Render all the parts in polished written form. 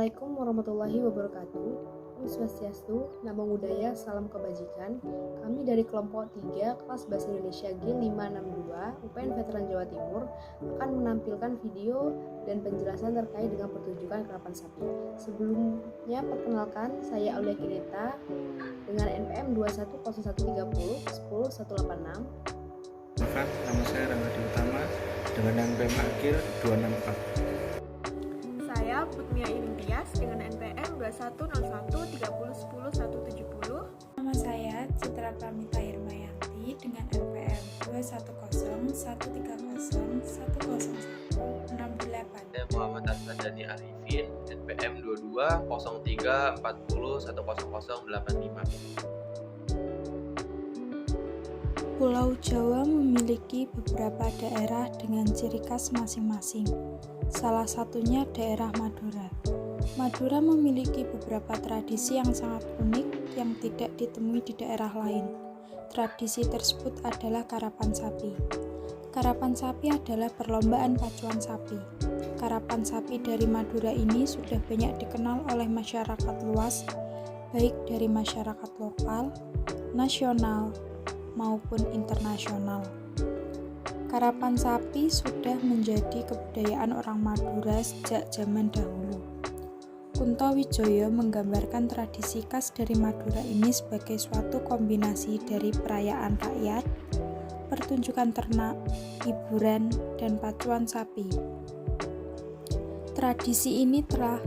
Assalamualaikum warahmatullahi wabarakatuh. Om Swastiastu, Namo Buddhaya, Salam Kebajikan. Kami dari kelompok 3 kelas Bahasa Indonesia G562 UPN Veteran Jawa Timur akan menampilkan video dan penjelasan terkait dengan pertunjukan karapan sapi. Sebelumnya perkenalkan, saya Aulia Kineta dengan NPM 210130 10186. Nama saya Ranggadi Utama dengan NPM akhir 264. Saya Putmia Irin Tias dengan NPM 2101 30 10 170. Nama saya Citra Pramita Irmayanti dengan NPM 210 130 101 68. Saya Muhammad Asnadani Arifin, NPM 22 03 40 100 85. Pulau Jawa memiliki beberapa daerah dengan ciri khas masing-masing. Salah satunya daerah Madura. Madura memiliki beberapa tradisi yang sangat unik yang tidak ditemui di daerah lain. Tradisi tersebut adalah karapan sapi. Karapan sapi adalah perlombaan pacuan sapi. Karapan sapi dari Madura ini sudah banyak dikenal oleh masyarakat luas, baik dari masyarakat lokal, nasional, maupun internasional. Karapan sapi sudah menjadi kebudayaan orang Madura sejak zaman dahulu. Kunto Wijoyo menggambarkan tradisi khas dari Madura ini sebagai suatu kombinasi dari perayaan rakyat, pertunjukan ternak, hiburan, dan pacuan sapi. Tradisi ini telah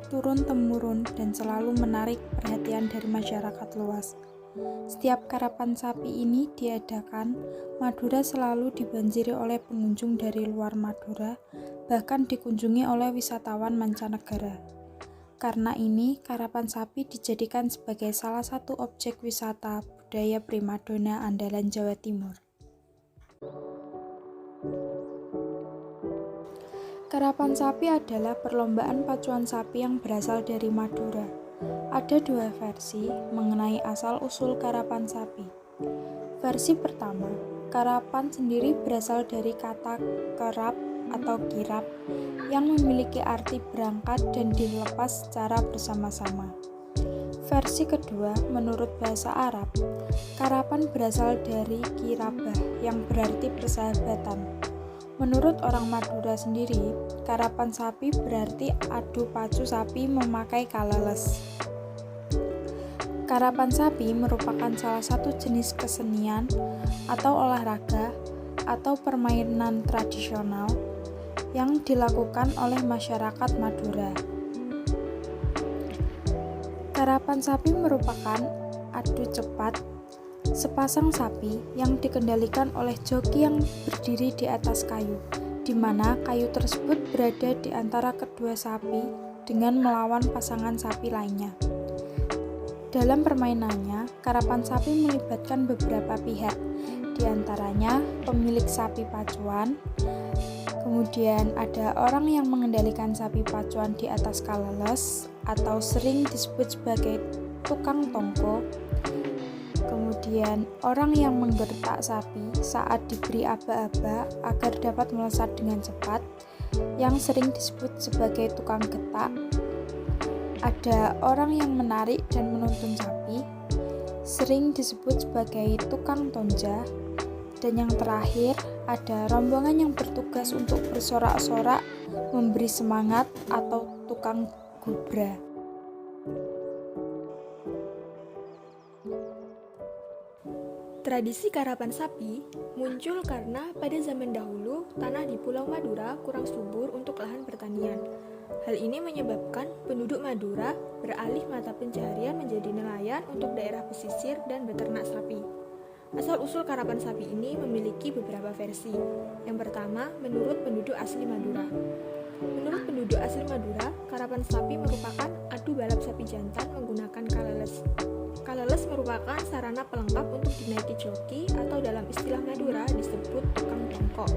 turun-temurun dan selalu menarik perhatian dari masyarakat luas. Setiap karapan sapi ini diadakan, Madura selalu dibanjiri oleh pengunjung dari luar Madura, bahkan dikunjungi oleh wisatawan mancanegara. Karena ini, karapan sapi dijadikan sebagai salah satu objek wisata budaya primadona andalan Jawa Timur. Karapan sapi adalah perlombaan pacuan sapi yang berasal dari Madura. Ada dua versi mengenai asal-usul karapan sapi. Versi pertama, karapan sendiri berasal dari kata kerap atau kirap yang memiliki arti berangkat dan dilepas secara bersama-sama. Versi kedua, menurut bahasa Arab, karapan berasal dari kirabah yang berarti persahabatan. Menurut orang Madura sendiri, karapan sapi berarti adu pacu sapi memakai kaleles. Karapan sapi merupakan salah satu jenis kesenian atau olahraga atau permainan tradisional yang dilakukan oleh masyarakat Madura. Karapan sapi merupakan adu cepat sepasang sapi yang dikendalikan oleh joki yang berdiri di atas kayu, di mana kayu tersebut berada di antara kedua sapi dengan melawan pasangan sapi lainnya. Dalam permainannya, karapan sapi melibatkan beberapa pihak, di antaranya pemilik sapi pacuan, kemudian ada orang yang mengendalikan sapi pacuan di atas kaleles atau sering disebut sebagai tukang tongko, kemudian orang yang menggertak sapi saat diberi aba-aba agar dapat melesat dengan cepat, yang sering disebut sebagai tukang getak. Ada orang yang menarik dan menuntun sapi, sering disebut sebagai tukang tonja. Dan yang terakhir, ada rombongan yang bertugas untuk bersorak-sorak, memberi semangat atau tukang gubra. Tradisi karapan sapi muncul karena pada zaman dahulu tanah di Pulau Madura kurang subur untuk lahan pertanian. Hal ini menyebabkan penduduk Madura beralih mata pencaharian menjadi nelayan untuk daerah pesisir dan beternak sapi. Asal-usul karapan sapi ini memiliki beberapa versi. Yang pertama, menurut penduduk asli Madura. Menurut penduduk asli Madura, karapan sapi merupakan adu balap sapi jantan menggunakan kaleles. Kaleles merupakan sarana pelengkap untuk dinaiki joki atau dalam istilah Madura disebut tukang tongkok.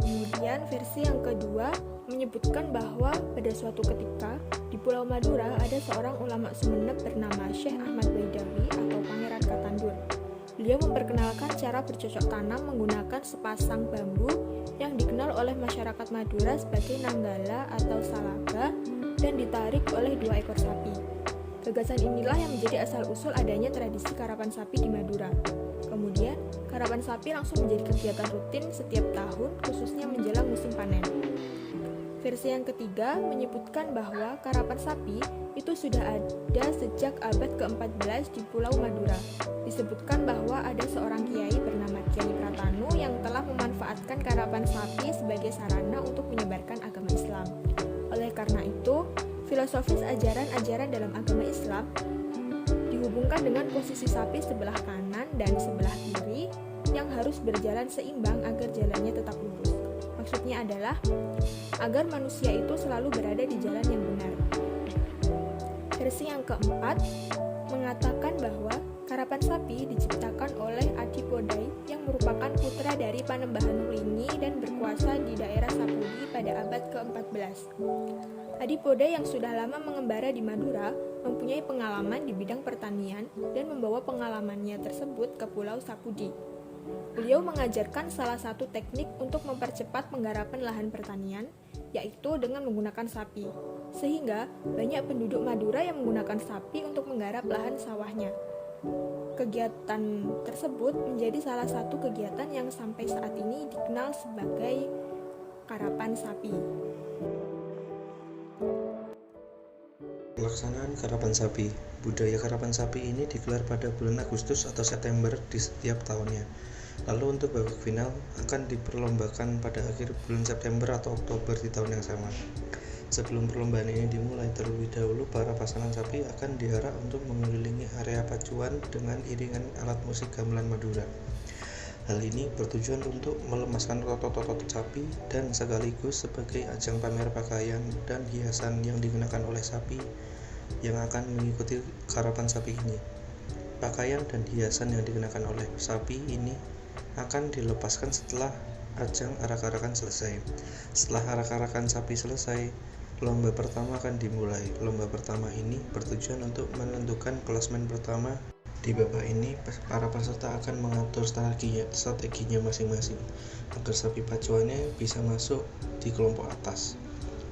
Kemudian versi yang kedua menyebutkan bahwa pada suatu ketika di Pulau Madura ada seorang ulama Sumeneb bernama Syekh Ahmad Baidawi atau Pangeran Katandun. beliau memperkenalkan cara bercocok tanam menggunakan sepasang bambu yang dikenal oleh masyarakat Madura sebagai nanggala atau salaga dan ditarik oleh 2 ekor sapi. Gagasan inilah yang menjadi asal-usul adanya tradisi karapan sapi di Madura. Kemudian, karapan sapi langsung menjadi kegiatan rutin setiap tahun, khususnya menjelang musim panen. Versi yang ketiga menyebutkan bahwa karapan sapi itu sudah ada sejak abad ke-14 di Pulau Madura. Disebutkan bahwa ada seorang kiai bernama Kiai Pratanu yang telah memanfaatkan karapan sapi sebagai sarana untuk menyebarkan agama Islam. Oleh karena itu, filosofis ajaran-ajaran dalam agama Islam dihubungkan dengan posisi sapi sebelah kanan dan sebelah kiri yang harus berjalan seimbang agar jalannya tetap lurus. Maksudnya adalah agar manusia itu selalu berada di jalan yang benar. Versi yang keempat mengatakan bahwa karapan sapi diciptakan oleh Adipodai yang merupakan putra dari Panembahan Wlingi dan berkuasa di daerah Sapudi pada abad ke-14. Adipodai yang sudah lama mengembara di Madura mempunyai pengalaman di bidang pertanian dan membawa pengalamannya tersebut ke Pulau Sapudi. Beliau mengajarkan salah satu teknik untuk mempercepat penggarapan lahan pertanian, yaitu dengan menggunakan sapi. Sehingga banyak penduduk Madura yang menggunakan sapi untuk menggarap lahan sawahnya. Kegiatan tersebut menjadi salah satu kegiatan yang sampai saat ini dikenal sebagai karapan sapi. Pelaksanaan karapan sapi. Budaya karapan sapi ini digelar pada bulan Agustus atau September di setiap tahunnya. Lalu untuk babak final akan diperlombakan pada akhir bulan September atau Oktober di tahun yang sama. Sebelum perlombaan ini dimulai, terlebih dahulu para pasangan sapi akan diarak untuk mengelilingi area pacuan dengan iringan alat musik gamelan Madura. Hal ini bertujuan untuk melemaskan otot-otot sapi dan sekaligus sebagai ajang pamer pakaian dan hiasan yang digunakan oleh sapi yang akan mengikuti karapan sapi ini. Pakaian dan hiasan yang dikenakan oleh sapi ini akan dilepaskan setelah ajang arak-arakan selesai. Setelah arak-arakan sapi selesai, lomba pertama akan dimulai. Lomba pertama ini bertujuan untuk menentukan klasmen pertama. Di babak ini, para peserta akan mengatur strateginya masing-masing agar sapi pacuannya bisa masuk di kelompok atas.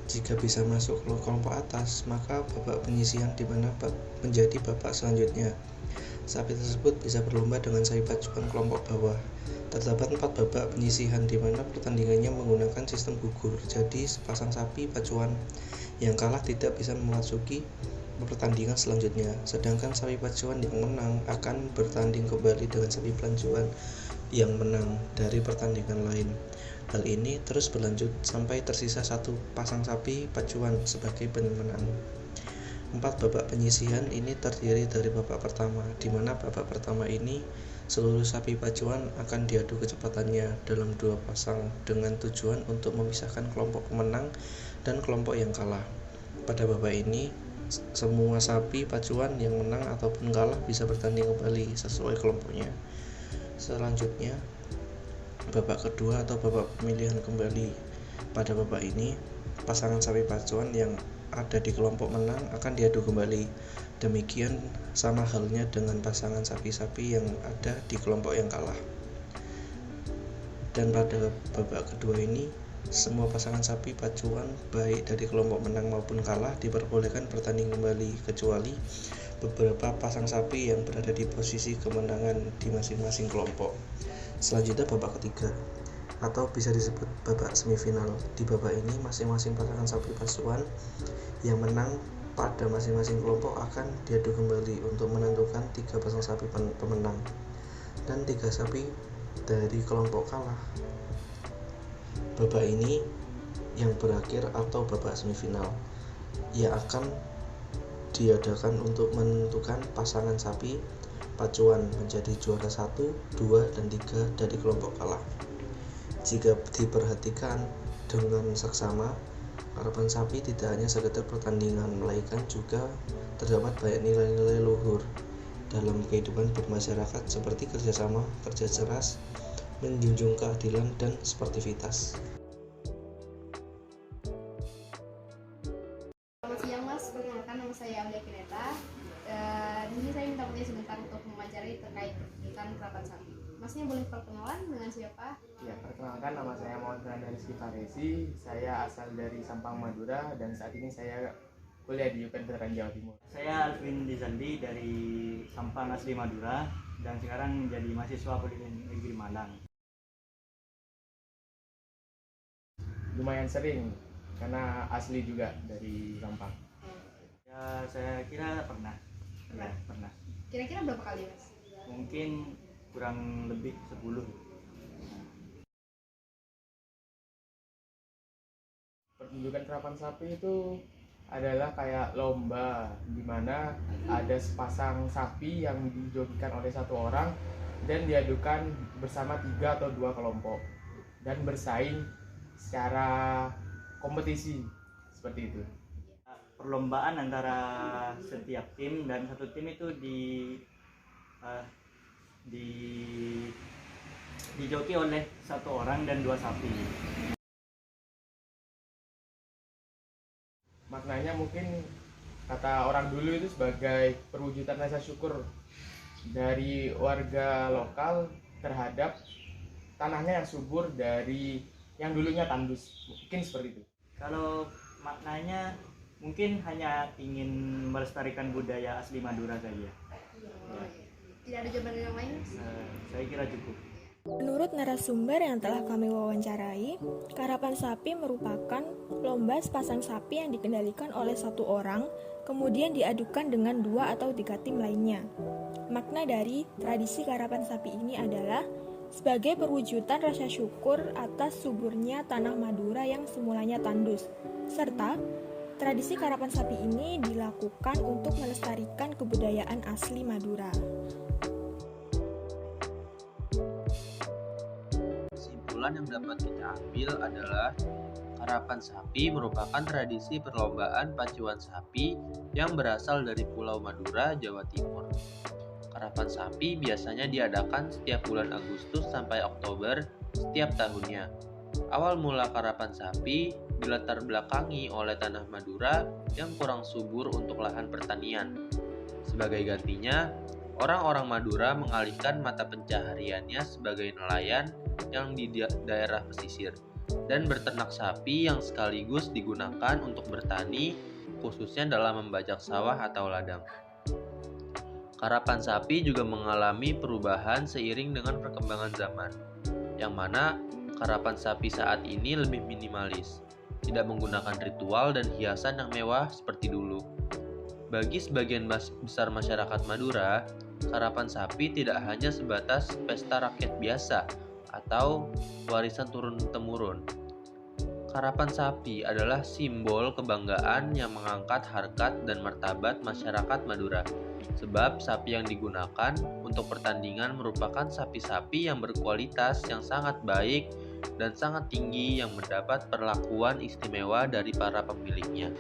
Jika bisa masuk ke kelompok atas, maka babak penyisihan di mana menjadi babak selanjutnya. Sapi tersebut bisa berlomba dengan sapi pacuan kelompok bawah. Terdapat 4 babak penyisihan di mana pertandingannya menggunakan sistem gugur. Jadi, sepasang sapi pacuan yang kalah tidak bisa memasuki pertandingan selanjutnya. Sedangkan sapi pacuan yang menang akan bertanding kembali dengan sapi pacuan yang menang dari pertandingan lain. Hal ini terus berlanjut sampai tersisa 1 pasang sapi pacuan sebagai pemenang. 4 babak penyisihan ini terdiri dari babak pertama, di mana babak pertama ini seluruh sapi pacuan akan diadu kecepatannya dalam 2 pasang dengan tujuan untuk memisahkan kelompok pemenang dan kelompok yang kalah. Pada babak ini, semua sapi pacuan yang menang ataupun kalah bisa bertanding kembali sesuai kelompoknya. Selanjutnya, babak kedua atau babak pemilihan kembali. Pada babak ini, pasangan sapi pacuan yang ada di kelompok menang akan diadu kembali. Demikian sama halnya dengan pasangan sapi-sapi yang ada di kelompok yang kalah. Dan pada babak kedua ini, semua pasangan sapi pacuan baik dari kelompok menang maupun kalah diperbolehkan bertanding kembali, kecuali beberapa pasang sapi yang berada di posisi kemenangan di masing-masing kelompok. Selanjutnya babak ketiga, atau bisa disebut babak semifinal. Di babak ini masing-masing pasangan sapi pacuan yang menang pada masing-masing kelompok akan diadu kembali untuk menentukan 3 pasang sapi pemenang dan 3 sapi dari kelompok kalah. Babak ini yang berakhir atau babak semifinal yang akan diadakan untuk menentukan pasangan sapi pacuan menjadi juara 1, 2, dan 3 dari kelompok kalah. Jika diperhatikan dengan seksama, karapan sapi tidak hanya sekedar pertandingan, melainkan juga terdapat banyak nilai-nilai luhur dalam kehidupan bermasyarakat seperti kerjasama, kerja keras, menjunjung keadilan, dan sportivitas. Selamat siang Mas, perkenalkan nama saya Alia Kineta. Di sini saya minta waktunya sebentar untuk mewawancari terkait pertunjukan karapan sapi. Masnya boleh perkenalan dengan siapa? Ya, perkenalkan, nama saya Muhammad Rizky Faresi. Saya asal dari Sampang, Madura, dan saat ini saya kuliah di UPN Veteran Jawa Timur. Saya Alvin Dizandi dari Sampang asli Madura dan sekarang menjadi mahasiswa Politeknik Negeri Malang. Lumayan sering karena asli juga dari Sampang. Ya, saya kira pernah. Ya, pernah. Kira-kira berapa kali, Mas? Mungkin kurang lebih 10. Pertunjukan karapan sapi itu adalah kayak lomba di mana ada sepasang sapi yang dijogikan oleh satu orang dan diadukan bersama 3 atau 2 kelompok dan bersaing secara kompetisi seperti itu. Perlombaan antara setiap tim dan satu tim itu dijoki oleh satu orang dan 2 sapi. Maknanya mungkin kata orang dulu itu sebagai perwujudan rasa syukur dari warga lokal terhadap tanahnya yang subur dari yang dulunya tandus, mungkin seperti itu. Kalau maknanya mungkin hanya ingin melestarikan budaya asli Madura saja. Tidak ada jawaban yang lain? Saya kira cukup. Menurut narasumber yang telah kami wawancarai, karapan sapi merupakan lomba sepasang sapi yang dikendalikan oleh satu orang, kemudian diadukan dengan 2 atau 3 tim lainnya. Makna dari tradisi karapan sapi ini adalah sebagai perwujudan rasa syukur atas suburnya tanah Madura yang semulanya tandus, serta tradisi karapan sapi ini dilakukan untuk melestarikan kebudayaan asli Madura. Kesimpulan yang dapat kita ambil adalah karapan sapi merupakan tradisi perlombaan pacuan sapi yang berasal dari Pulau Madura, Jawa Timur. Karapan sapi biasanya diadakan setiap bulan Agustus sampai Oktober setiap tahunnya. Awal mula karapan sapi dilatar belakangi oleh tanah Madura yang kurang subur untuk lahan pertanian. Sebagai gantinya, orang-orang Madura mengalihkan mata pencahariannya sebagai nelayan yang di daerah pesisir dan berternak sapi yang sekaligus digunakan untuk bertani, khususnya dalam membajak sawah atau ladang. Karapan sapi juga mengalami perubahan seiring dengan perkembangan zaman, yang mana karapan sapi saat ini lebih minimalis, tidak menggunakan ritual dan hiasan yang mewah seperti dulu. Bagi sebagian besar masyarakat Madura, karapan sapi tidak hanya sebatas pesta rakyat biasa atau warisan turun-temurun. Karapan sapi adalah simbol kebanggaan yang mengangkat harkat dan martabat masyarakat Madura. Sebab sapi yang digunakan untuk pertandingan merupakan sapi-sapi yang berkualitas yang sangat baik dan sangat tinggi yang mendapat perlakuan istimewa dari para pemiliknya.